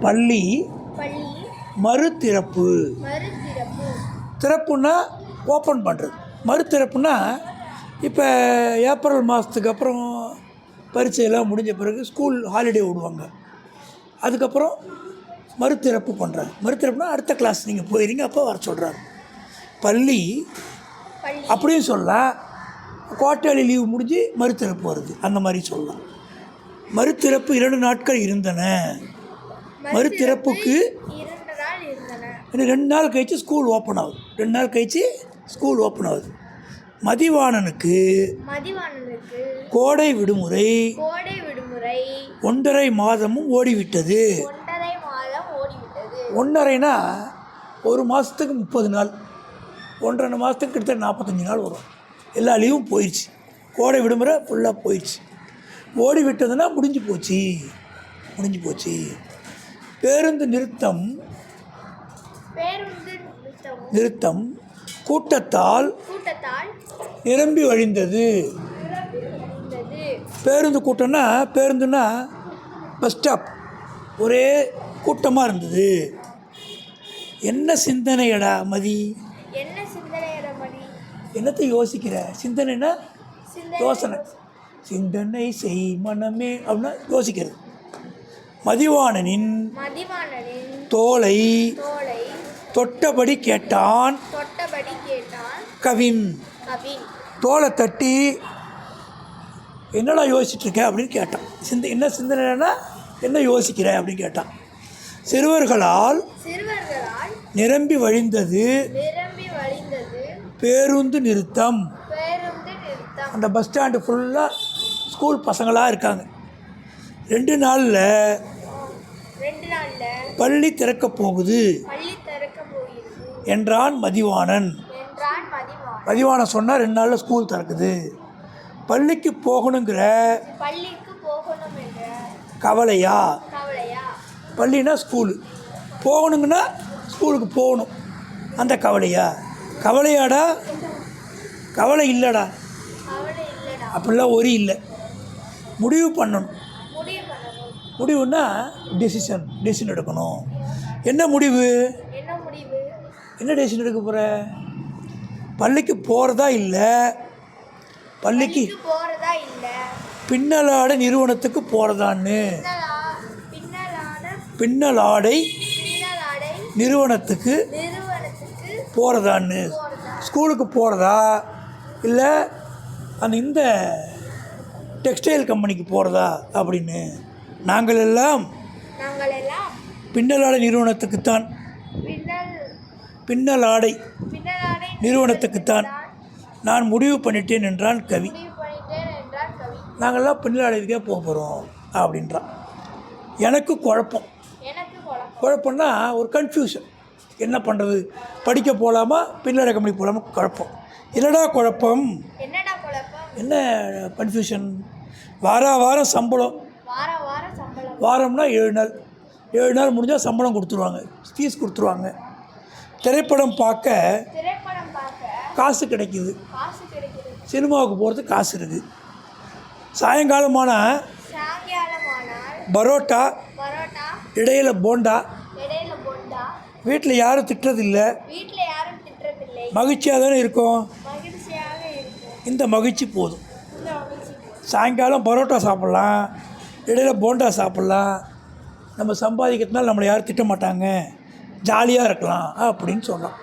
பள்ளி பள்ளி மறுதிறப்பு. மறுதிறப்பு. திறப்புன்னா ஓப்பன் பண்ணுறது. மறுதிறப்புன்னா இப்போ ஏப்ரல் மாதத்துக்கு அப்புறம் பரீட்சையெல்லாம் முடிஞ்ச பிறகு ஸ்கூல் ஹாலிடே விடுவாங்க. அதுக்கப்புறம் மறுதிறப்பு பண்ணுறாங்க. மறுதிறப்புனா அடுத்த கிளாஸ் நீங்கள் போயிடுறீங்க, அப்போ வர சொல்கிறாங்க. பள்ளி பள்ளி அப்படியும் சொல்லலாம். குவார்ட்டர்லி லீவ் முடிஞ்சு மறுதிறப்பு வருது, அந்த மாதிரி சொல்லலாம். மறுதிறப்பு 2 நாட்கள் இருந்தன. மறுதிறப்புக்கு 2 நாள் இருந்தன. இன்னும் 2 நாள் கழித்து ஸ்கூல் ஓப்பன் ஆகுது. 2 நாள் கழித்து ஸ்கூல் ஓப்பன் ஆகுது. மதிவாணனுக்கு கோடை விடுமுறை 1½ மாதமும் ஓடிவிட்டது. 1½ மாதம் ஓடிவிட்டது. 1½ ஒரு மாதத்துக்கு 30 நாள், 1½ மாதத்துக்கு கிட்டத்தட்ட 45 நாள் வரும். எல்லா லீவும் போயிடுச்சு. கோடை விடுமுறை ஃபுல்லாக போயிடுச்சு. ஓடி விட்டதுன்னா முடிஞ்சு போச்சு. பேருந்து நிறுத்தம் கூட்டத்தால் நிரம்பி வழிந்தது. பேருந்து கூட்டம்னா, பேருந்துன்னா பஸ் ஸ்டாப், ஒரே கூட்டமாக இருந்தது. என்ன சிந்தனையடா மதி? என்னத்தை யோசிக்கிற? சிந்தனைனா யோசனை. சிந்தனை செய் மனமே அப்படின்னா யோசிக்கிறது. மதிவாணனின் தோளை தொட்டபடி கேட்டான் கவின். தோளை தட்டி என்னடா யோசிச்சுட்ருக்க அப்படின்னு கேட்டான். என்ன சிந்தனைனா என்ன யோசிக்கிற அப்படின்னு கேட்டான். சிறுவர்களால் நிரம்பி வழிந்தது பேருந்து நிறுத்தம். அந்த பஸ் ஸ்டாண்டு ஃபுல்லாக ஸ்கூல் பசங்களாக இருக்காங்க. 2 நாளில் பள்ளி திறக்கப் போகுது என்றான் மதிவாணன். மதிவாணன் சொன்னால் 2 நாளில் ஸ்கூல் திறக்குது. பள்ளிக்கு போகணுங்கிற கவலையா? பள்ளினா ஸ்கூலு, போகணுங்கன்னா ஸ்கூலுக்கு போகணும், அந்த கவலையாடா? கவலை இல்லைடா, அப்படிலாம் ஒரு இல்லை. முடிவு பண்ணணும். முடிவுன்னா டெசிஷன் எடுக்கணும். என்ன முடிவு? என்ன டெசிஷன் எடுக்க போகிற? பள்ளிக்கு போகிறதா இல்லை, பள்ளிக்கு பின்னலாடை நிறுவனத்துக்கு போகிறதான்னு. பின்னலாடை நிறுவனத்துக்கு போகிறதான்னு. ஸ்கூலுக்கு போகிறதா இல்லை இந்த டெக்ஸ்டைல் கம்பெனிக்கு போகிறதா அப்படின்னு. நாங்கள் எல்லாம் பின்னலாடை நிறுவனத்துக்குத்தான். பின்னலாடை நிறுவனத்துக்குத்தான் நான் முடிவு பண்ணிட்டேன் என்றான் கவி. நாங்கள்லாம் பின்னலாடைக்கே போக போகிறோம் அப்படின்றான். எனக்கு குழப்பம்னா ஒரு கன்ஃபியூஷன். என்ன பண்ணுறது? படிக்க போகலாமா பின்னலாடை கம்பெனி போகலாமா? குழப்பம். என்னடா குழப்பம்? என்ன கன்ஃபியூஷன்? வாரம் சம்பளம். வாரம்னா 7 நாள் முடிஞ்சால் சம்பளம் கொடுத்துருவாங்க, ஃபீஸ் கொடுத்துருவாங்க. திரைப்படம் பார்க்க காசு கிடைக்கிது. சினிமாவுக்கு போகிறதுக்கு காசு இருக்குது. சாயங்காலமான பரோட்டா, இடையில போண்டா. வீட்டில் யாரும் திட்டுறதில்லை, மகிழ்ச்சியாக தானே இருக்கும். இந்த மகிழ்ச்சி போதும். சாயங்காலம் பரோட்டா சாப்பிட்லாம், இடையில போண்டா சாப்பிட்லாம். நம்ம சம்பாதிக்கிறதுனால நம்மளை யாரும் திட்ட மாட்டாங்க, ஜாலியாக இருக்கலாம் அப்படின்னு சொல்லலாம்.